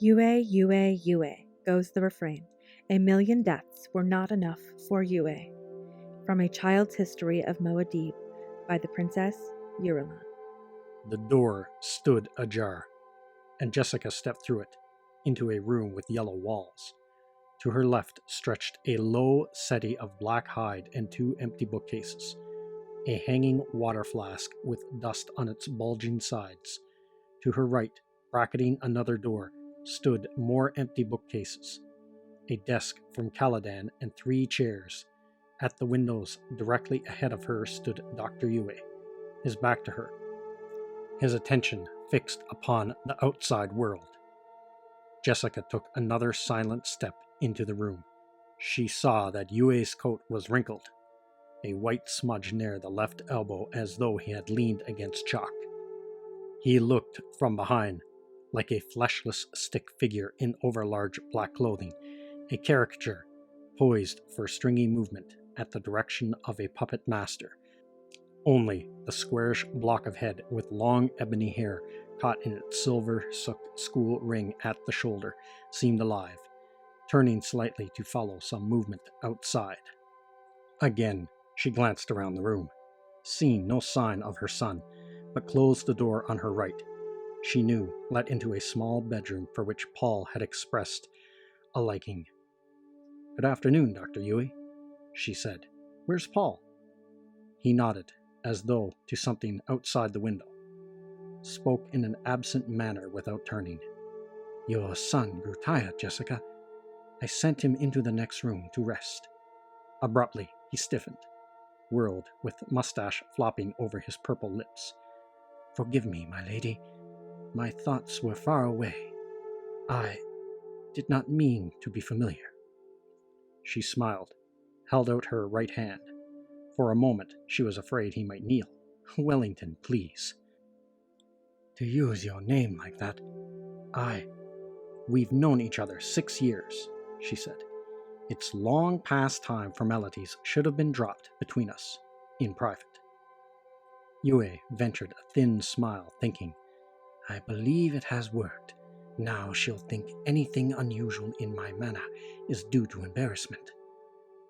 Yueh, Yueh, Yueh, goes the refrain. A million deaths were not enough for Yueh. From A Child's History of Moadib by the Princess Yurila. The door stood ajar, and Jessica stepped through it, into a room with yellow walls. To her left stretched a low settee of black hide and two empty bookcases, a hanging water flask with dust on its bulging sides. To her right, bracketing another door, stood more empty bookcases, a desk from Caladan, and three chairs. At the windows directly ahead of her stood Dr. Yueh, his back to her, his attention fixed upon the outside world. Jessica took another silent step into the room. She saw that Yueh's coat was wrinkled, a white smudge near the left elbow as though he had leaned against chalk. He looked from behind, like a fleshless stick figure in overlarge black clothing, a caricature poised for stringy movement at the direction of a puppet master. Only the squarish block of head with long ebony hair caught in its silver-soaked school ring at the shoulder seemed alive, turning slightly to follow some movement outside. Again, she glanced around the room, seeing no sign of her son, but closed the door on her right. She knew, let into a small bedroom for which Paul had expressed a liking. "Good afternoon, Dr. Yueh," she said. "Where's Paul?" He nodded, as though to something outside the window, spoke in an absent manner without turning. "Your son grew tired, Jessica. I sent him into the next room to rest." Abruptly, he stiffened, whirled, with mustache flopping over his purple lips. "Forgive me, my lady. My thoughts were far away. I did not mean to be familiar." She smiled, held out her right hand. For a moment, she was afraid he might kneel. "Wellington, please." "To use your name like that, We've known each other 6 years," she said. "It's long past time formalities should have been dropped between us, in private." Yueh ventured a thin smile, thinking, "I believe it has worked. Now she'll think anything unusual in my manner is due to embarrassment.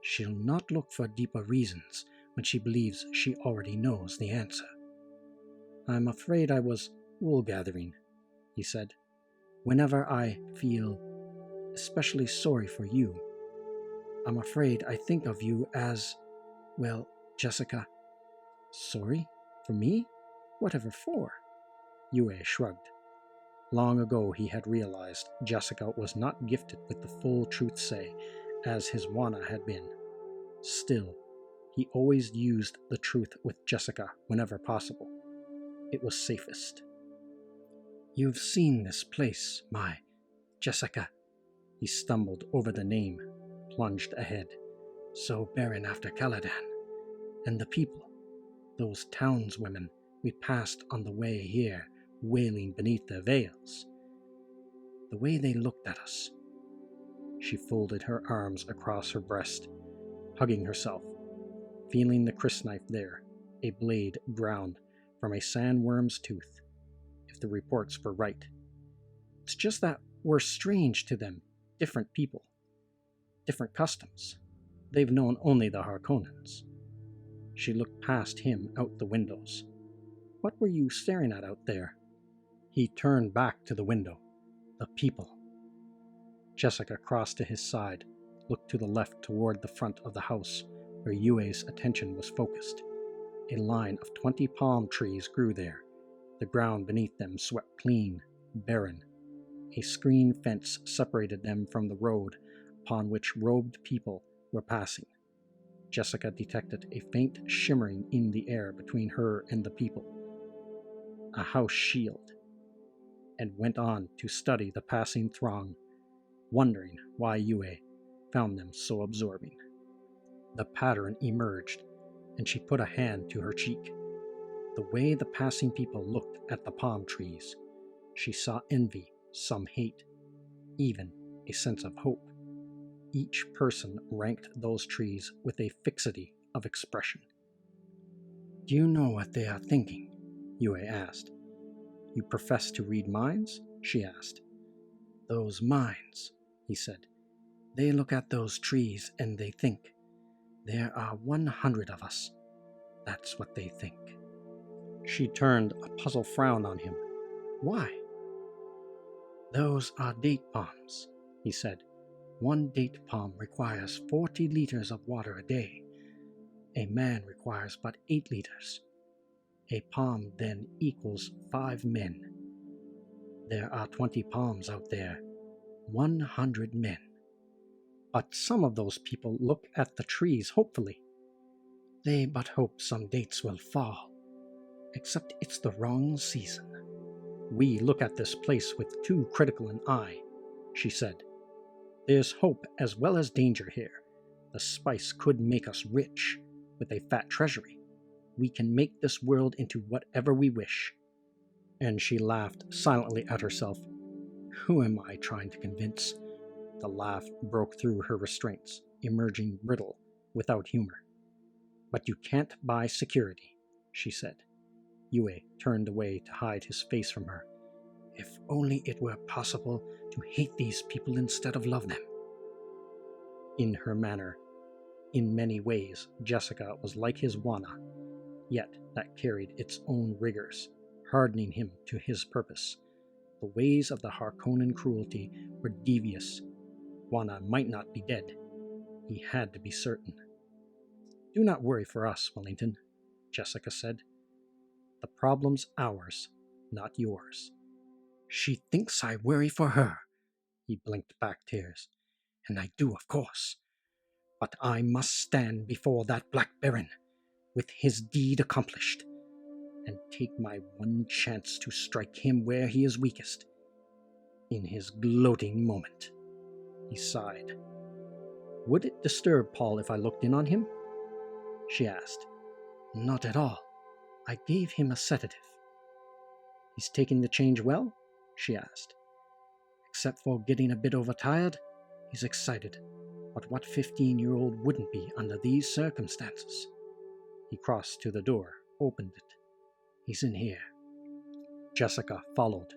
She'll not look for deeper reasons when she believes she already knows the answer." "I'm afraid I was wool-gathering," he said. "Whenever I feel especially sorry for you, I'm afraid I think of you as, well, Jessica." "Sorry? For me? Whatever for?" Yueh shrugged. Long ago he had realized Jessica was not gifted with the full truth-say, as his Wana had been. Still, he always used the truth with Jessica whenever possible. It was safest. "You've seen this place, my Jessica." He stumbled over the name, plunged ahead. "So barren after Caladan. And the people, those townswomen we passed on the way here, wailing beneath their veils. The way they looked at us." She folded her arms across her breast, hugging herself, feeling the crysknife there, a blade ground from a sandworm's tooth, if the reports were right. "It's just that we're strange to them, different people, different customs. They've known only the Harkonnens." She looked past him out the windows. "What were you staring at out there?" He turned back to the window. "The people." Jessica crossed to his side, looked to the left toward the front of the house, where Yueh's attention was focused. A line of 20 palm trees grew there. The ground beneath them swept clean, barren. A screen fence separated them from the road, upon which robed people were passing. Jessica detected a faint shimmering in the air between her and the people. A house shield. And went on to study the passing throng, wondering why Yueh found them so absorbing. The pattern emerged, and she put a hand to her cheek. The way the passing people looked at the palm trees, she saw envy, some hate, even a sense of hope. Each person ranked those trees with a fixity of expression. "Do you know what they are thinking?" Yueh asked. "You profess to read minds?" she asked. Those minds, he said. They look at those trees and they think, there are 100 of us. That's what they think. She turned a puzzled frown on him. Why? Those are date palms, he said. One date palm requires 40 liters of water a day. A man requires but 8 liters. A palm then equals 5 men. There are 20 palms out there, 100 men. But some of those people look at the trees hopefully. They but hope some dates will fall. Except it's the wrong season. We look at this place with too critical an eye, she said. There's hope as well as danger here. The spice could make us rich, with a fat treasury. We can make this world into whatever we wish. And she laughed silently at herself. Who am I trying to convince? The laugh broke through her restraints, emerging brittle, without humor. But you can't buy security, she said. Yueh turned away to hide his face from her. If only it were possible to hate these people instead of love them. In her manner, in many ways, Jessica was like his Wana, yet that carried its own rigors, hardening him to his purpose. The ways of the Harkonnen cruelty were devious. Wana might not be dead. He had to be certain. Do not worry for us, Wellington, Jessica said. The problem's ours, not yours. She thinks I worry for her, he blinked back tears. And I do, of course. But I must stand before that Black Baron, with his deed accomplished, and take my one chance to strike him where he is weakest. In his gloating moment, he sighed. Would it disturb Paul if I looked in on him? She asked. Not at all. I gave him a sedative. He's taking the change well? She asked. Except for getting a bit overtired, he's excited. But what 15-year-old wouldn't be under these circumstances? He crossed to the door, opened it. He's in here. Jessica followed,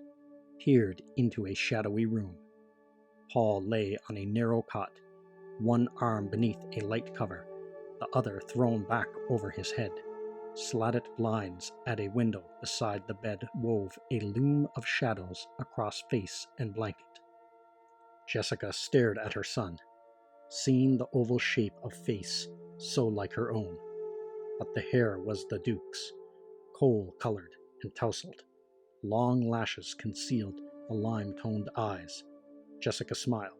peered into a shadowy room. Paul lay on a narrow cot, one arm beneath a light cover, the other thrown back over his head. Slatted blinds at a window beside the bed wove a loom of shadows across face and blanket. Jessica stared at her son, seeing the oval shape of face so like her own. But the hair was the Duke's, coal-colored and tousled. Long lashes concealed the lime-toned eyes. Jessica smiled,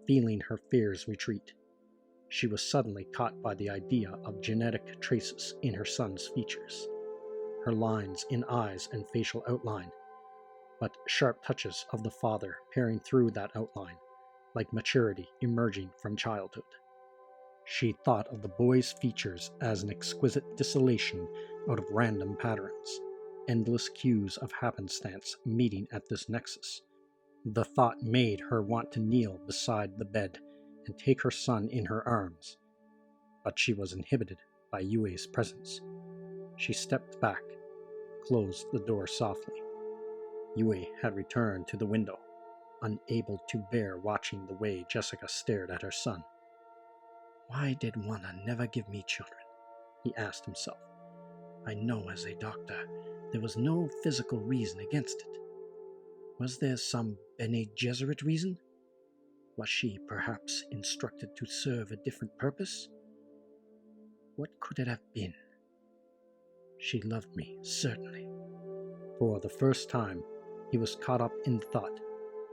feeling her fears retreat. She was suddenly caught by the idea of genetic traces in her son's features. Her lines in eyes and facial outline, but sharp touches of the father peering through that outline, like maturity emerging from childhood. She thought of the boy's features as an exquisite distillation out of random patterns, endless cues of happenstance meeting at this nexus. The thought made her want to kneel beside the bed and take her son in her arms, but she was inhibited by Yueh's presence. She stepped back, closed the door softly. Yueh had returned to the window, unable to bear watching the way Jessica stared at her son. Why did Wana never give me children? He asked himself. I know as a doctor there was no physical reason against it. Was there some Bene Gesserit reason? Was she perhaps instructed to serve a different purpose? What could it have been? She loved me, certainly. For the first time, he was caught up in thought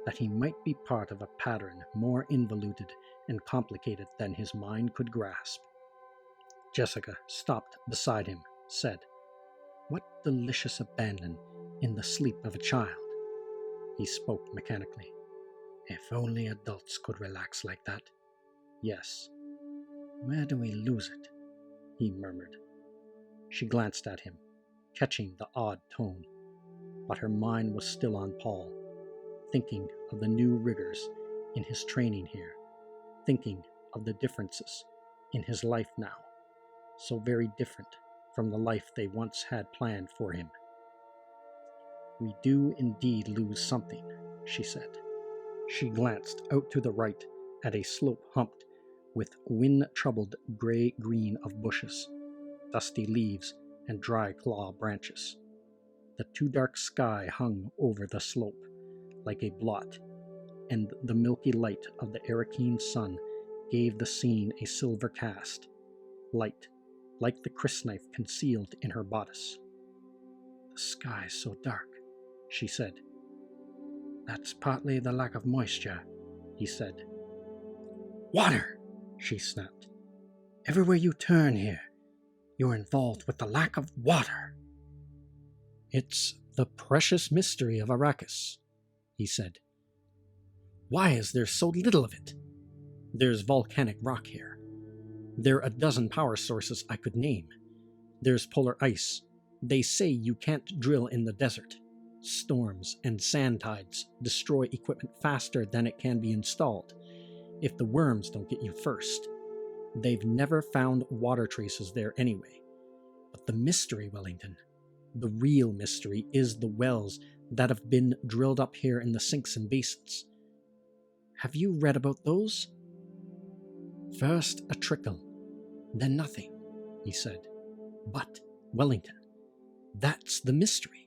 that he might be part of a pattern more involuted and complicated than his mind could grasp. Jessica stopped beside him, said, What delicious abandon in the sleep of a child. He spoke mechanically. If only adults could relax like that. Yes. Where do we lose it? He murmured. She glanced at him, catching the odd tone, but her mind was still on Paul, thinking of the new rigors in his training here, thinking of the differences in his life now, so very different from the life they once had planned for him. We do indeed lose something, she said. She glanced out to the right at a slope humped with wind-troubled gray-green of bushes, dusty leaves, and dry claw branches. The too dark sky hung over the slope like a blot, and the milky light of the Arakeen sun gave the scene a silver cast, light like the crysknife concealed in her bodice. "The sky's so dark," she said. "That's partly the lack of moisture," he said. "Water!" she snapped. "Everywhere you turn here, you're involved with the lack of water." "It's the precious mystery of Arrakis," he said. "Why is there so little of it? There's volcanic rock here. There are a dozen power sources I could name. There's polar ice. They say you can't drill in the desert. Storms and sand tides destroy equipment faster than it can be installed, if the worms don't get you first. They've never found water traces there anyway. But the mystery, Wellington, the real mystery, is the wells that have been drilled up here in the sinks and basins. Have you read about those?" "First a trickle, then nothing," he said. "But, Wellington, that's the mystery.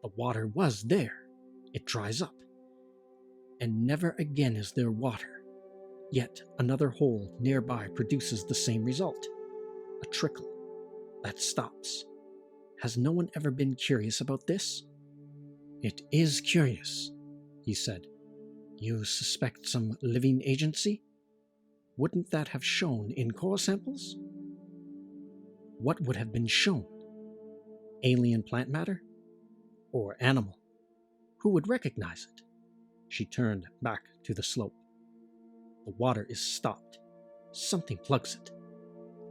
The water was there. It dries up. And never again is there water. Yet another hole nearby produces the same result. A trickle that stops. Has no one ever been curious about this?" "It is curious," he said. "You suspect some living agency? Wouldn't that have shown in core samples?" "What would have been shown? Alien plant matter? Or animal? Who would recognize it?" She turned back to the slope. "The water is stopped. Something plugs it.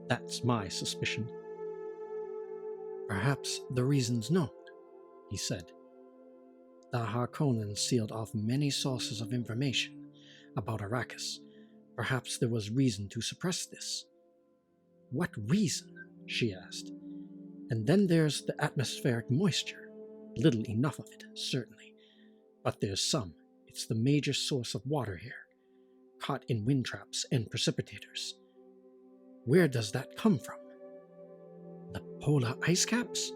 That's my suspicion." "Perhaps the reason's known," he said. "The Harkonnens sealed off many sources of information about Arrakis. Perhaps there was reason to suppress this." "What reason?" she asked. "And then there's the atmospheric moisture. Little enough of it, certainly. But there's some. It's the major source of water here, caught in wind traps and precipitators. Where does that come from?" "The polar ice caps?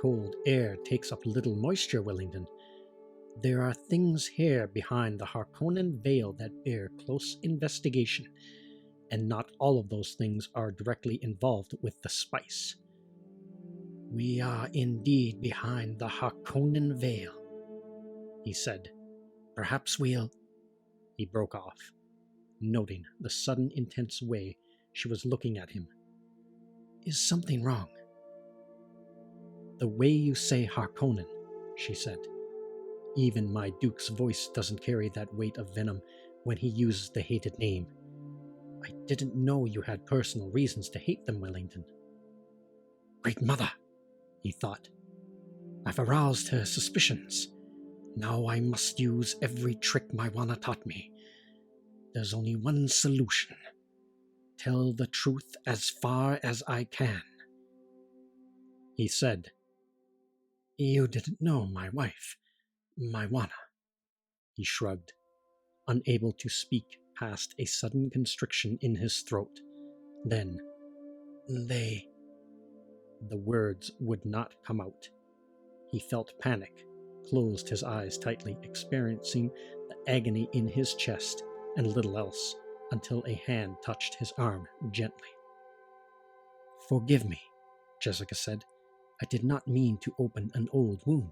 Cold air takes up little moisture, Wellington. There are things here behind the Harkonnen veil that bear close investigation, and not all of those things are directly involved with the spice." "We are indeed behind the Harkonnen veil," he said. "Perhaps we'll—" He broke off, noting the sudden intense way she was looking at him. "Is something wrong?" "The way you say Harkonnen," she said. "Even my Duke's voice doesn't carry that weight of venom when he uses the hated name. I didn't know you had personal reasons to hate them, Wellington." "Great Mother," he thought. "I've aroused her suspicions. Now I must use every trick my Wana taught me. There's only one solution. Tell the truth as far as I can." He said, "You didn't know my wife, my Wana." He shrugged, unable to speak past a sudden constriction in his throat. Then, "They—" The words would not come out. He felt panic, closed his eyes tightly, experiencing the agony in his chest and little else, until a hand touched his arm gently. "Forgive me," Jessica said. "I did not mean to open an old wound."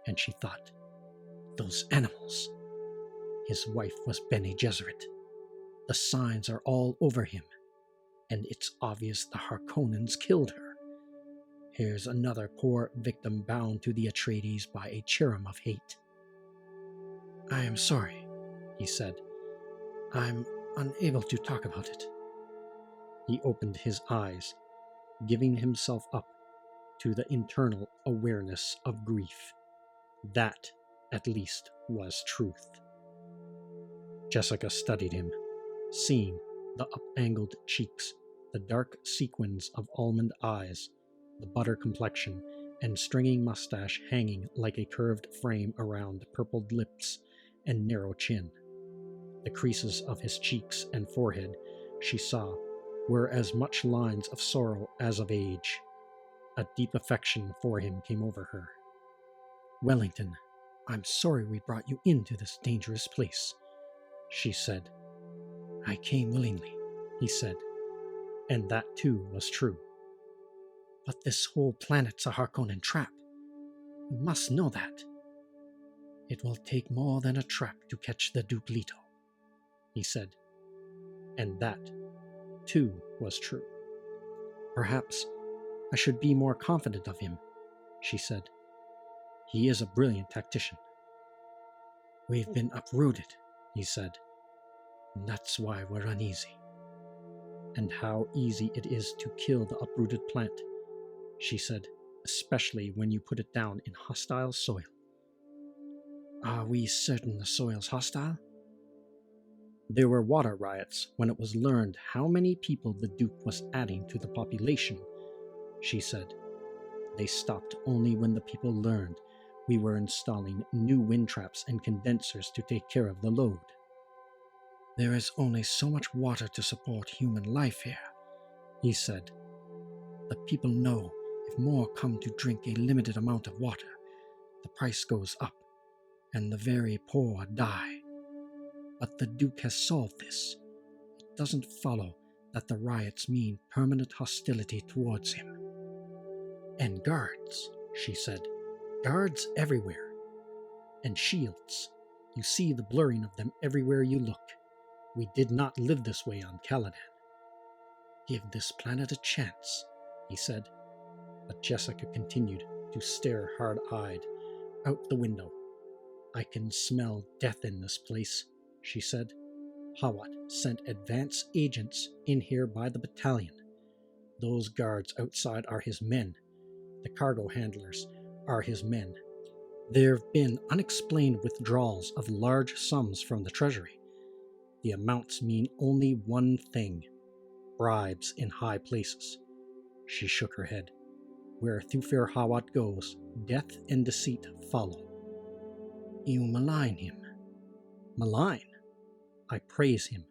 And she thought, those animals. His wife was Bene Gesserit. The signs are all over him, and it's obvious the Harkonnens killed her. Here's another poor victim bound to the Atreides by a cherem of hate. "I am sorry," he said. "I'm unable to talk about it." He opened his eyes, giving himself up to the internal awareness of grief. That, at least, was truth. Jessica studied him, seeing the up-angled cheeks, the dark sequins of almond eyes, the butter complexion, and stringy mustache hanging like a curved frame around purpled lips, and narrow chin. The creases of his cheeks and forehead, she saw, were as much lines of sorrow as of age. A deep affection for him came over her. "Wellington, I'm sorry we brought you into this dangerous place," she said. "I came willingly," he said, and that too was true. "But this whole planet's a Harkonnen trap. You must know that." "It will take more than a trap to catch the Duke Leto," he said, and that too was true. "Perhaps I should be more confident of him," she said. "He is a brilliant tactician." "We've been uprooted," he said, "and that's why we're uneasy." "And how easy it is to kill the uprooted plant," she said, "especially when you put it down in hostile soil." "Are we certain the soil's hostile?" "There were water riots when it was learned how many people the Duke was adding to the population," she said. "They stopped only when the people learned we were installing new wind traps and condensers to take care of the load." "There is only so much water to support human life here," he said. "The people know if more come to drink a limited amount of water, the price goes up, and the very poor die. But the Duke has solved this. It doesn't follow that the riots mean permanent hostility towards him." "And guards," she said. "Guards everywhere. And shields. You see the blurring of them everywhere you look. We did not live this way on Caladan." "Give this planet a chance," he said. But Jessica continued to stare hard-eyed out the window. "I can smell death in this place," she said. "Hawat sent advance agents in here by the battalion. Those guards outside are his men. The cargo handlers are his men. There have been unexplained withdrawals of large sums from the treasury. The amounts mean only one thing: bribes in high places." She shook her head. "Where Thufir Hawat goes, death and deceit follow." "You malign him." "Malign? I praise him.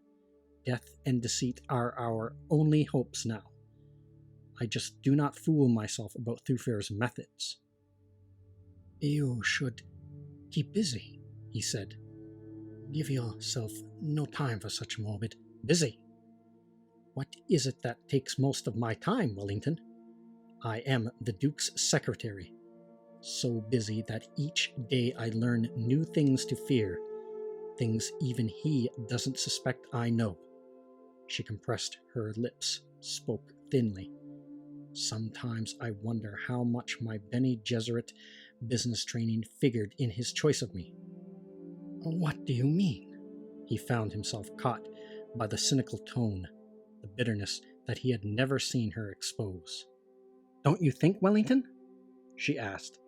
Death and deceit are our only hopes now. I just do not fool myself about Thufir's methods." "You should keep busy," he said. "Give yourself no time for such morbid." "Busy? What is it that takes most of my time, Wellington? I am the Duke's secretary. So busy that each day I learn new things to fear, things even he doesn't suspect I know." She compressed her lips, spoke thinly. "Sometimes I wonder how much my Bene Gesserit business training figured in his choice of me." "What do you mean?" He found himself caught by the cynical tone, the bitterness that he had never seen her expose. "Don't you think, Wellington," she asked,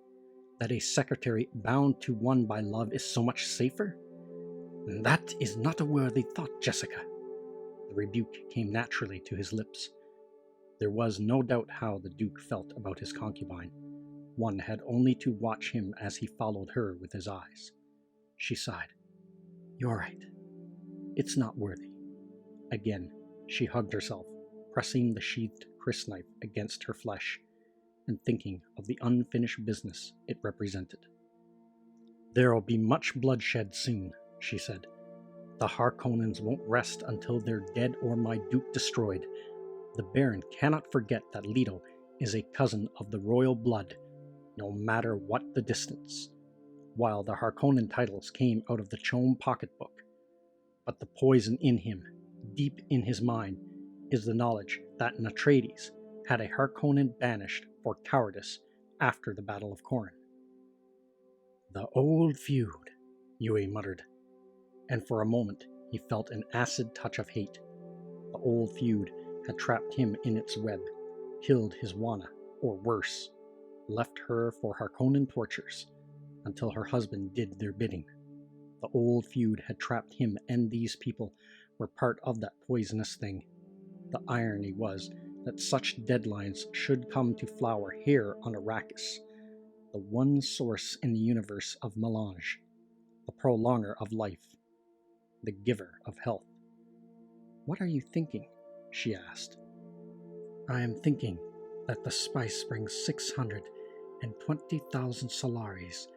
"that a secretary bound to one by love is so much safer?" "That is not a worthy thought, Jessica." The rebuke came naturally to his lips. There was no doubt how the Duke felt about his concubine. One had only to watch him as he followed her with his eyes. She sighed. "You're right. It's not worthy." Again, she hugged herself, pressing the sheathed crysknife against her flesh, and thinking of the unfinished business it represented. "There'll be much bloodshed soon," she said. "The Harkonnens won't rest until they're dead or my Duke destroyed. The Baron cannot forget that Leto is a cousin of the royal blood, no matter what the distance, while the Harkonnen titles came out of the Chome pocketbook. But the poison in him, deep in his mind, is the knowledge that Atreides had a Harkonnen banished for cowardice after the Battle of Corran." "The old feud," Yueh muttered, and for a moment he felt an acid touch of hate. The old feud had trapped him in its web, killed his Wana, or worse, left her for Harkonnen tortures, until her husband did their bidding. The old feud had trapped him, and these people were part of that poisonous thing. The irony was that such deadlines should come to flower here on Arrakis, the one source in the universe of melange. the prolonger of life, the giver of health. What are you thinking? She asked. I am thinking that the spice brings 620,000 solaris,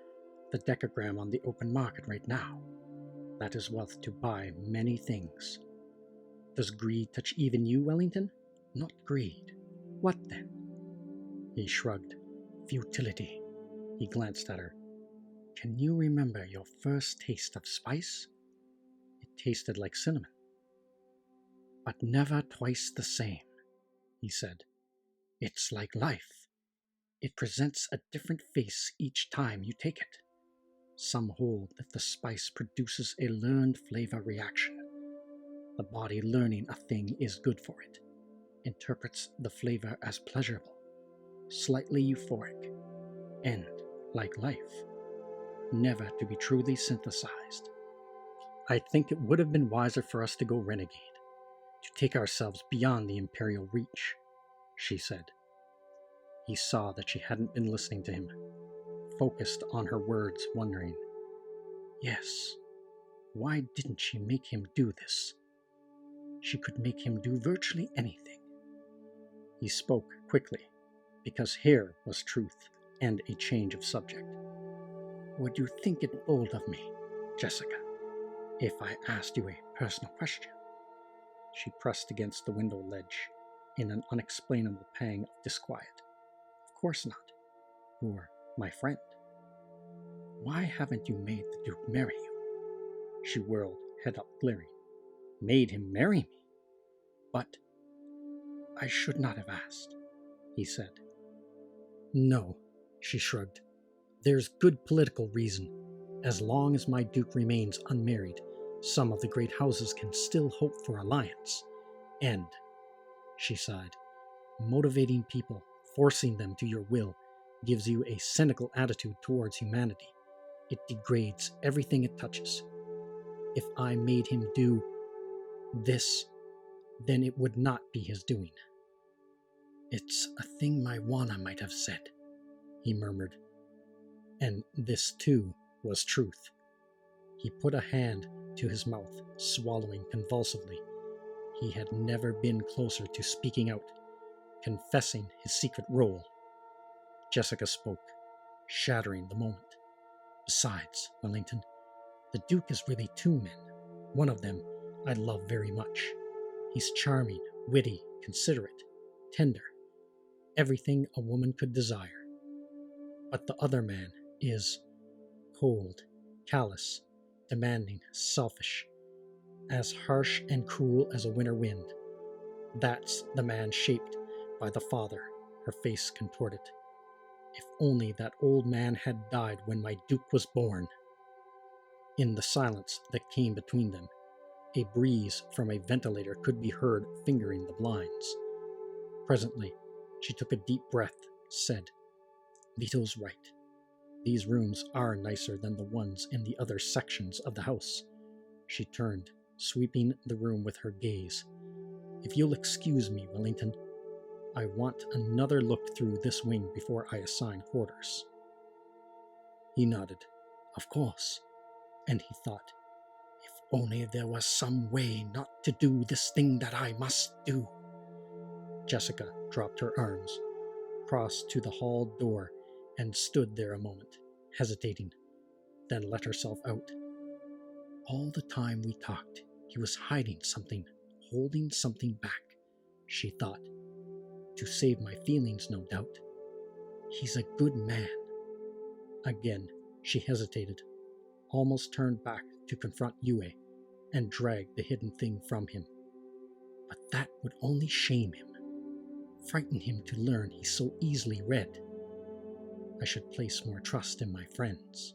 the decagram on the open market right now. That is wealth to buy many things. Does greed touch even you, Wellington? Not greed. What then? He shrugged. Futility. He glanced at her. Can you remember your first taste of spice? It tasted like cinnamon. But never twice the same, he said. It's like life. It presents a different face each time you take it. Some hold that the spice produces a learned flavor reaction. The body learning a thing is good for it, interprets the flavor as pleasurable, slightly euphoric, and, like life, never to be truly synthesized. I think it would have been wiser for us to go renegade, to take ourselves beyond the Imperial reach, she said. He saw that she hadn't been listening to him, focused on her words, wondering, yes, why didn't she make him do this? She could make him do virtually anything. He spoke quickly, because here was truth and a change of subject. Would you think it bold of me, Jessica, if I asked you a personal question? She pressed against the window ledge in an unexplainable pang of disquiet. Of course not. You're my friend. Why haven't you made the Duke marry you? She whirled, head up, glaring. Made him marry me? But I should not have asked, he said. No, she shrugged. There's good political reason. As long as my Duke remains unmarried, some of the great houses can still hope for alliance. And, she sighed, motivating people, forcing them to your will, gives you a cynical attitude towards humanity. It degrades everything it touches. If I made him do this, then it would not be his doing. It's a thing my Wana might have said, he murmured. And this, too, was truth. He put a hand to his mouth, swallowing convulsively. He had never been closer to speaking out, confessing his secret role. Jessica spoke, shattering the moment. Besides, Wellington, the Duke is really two men. One of them I love very much. He's charming, witty, considerate, tender, everything a woman could desire. But the other man is cold, callous, demanding, selfish, as harsh and cruel as a winter wind. That's the man shaped by the father, her face contorted. If only that old man had died when my Duke was born. In the silence that came between them, a breeze from a ventilator could be heard fingering the blinds. Presently, she took a deep breath, said, Vito's right. These rooms are nicer than the ones in the other sections of the house. She turned, sweeping the room with her gaze. If you'll excuse me, Wellington, I want another look through this wing before I assign quarters. He nodded. Of course. And he thought, if only there was some way not to do this thing that I must do. Jessica dropped her arms, crossed to the hall door, and stood there a moment, hesitating, then let herself out. All the time we talked, he was hiding something, holding something back, she thought. To save my feelings, no doubt. He's a good man. Again, she hesitated, almost turned back to confront Yueh and drag the hidden thing from him. But that would only shame him, frighten him to learn he's so easily read. I should place more trust in my friends.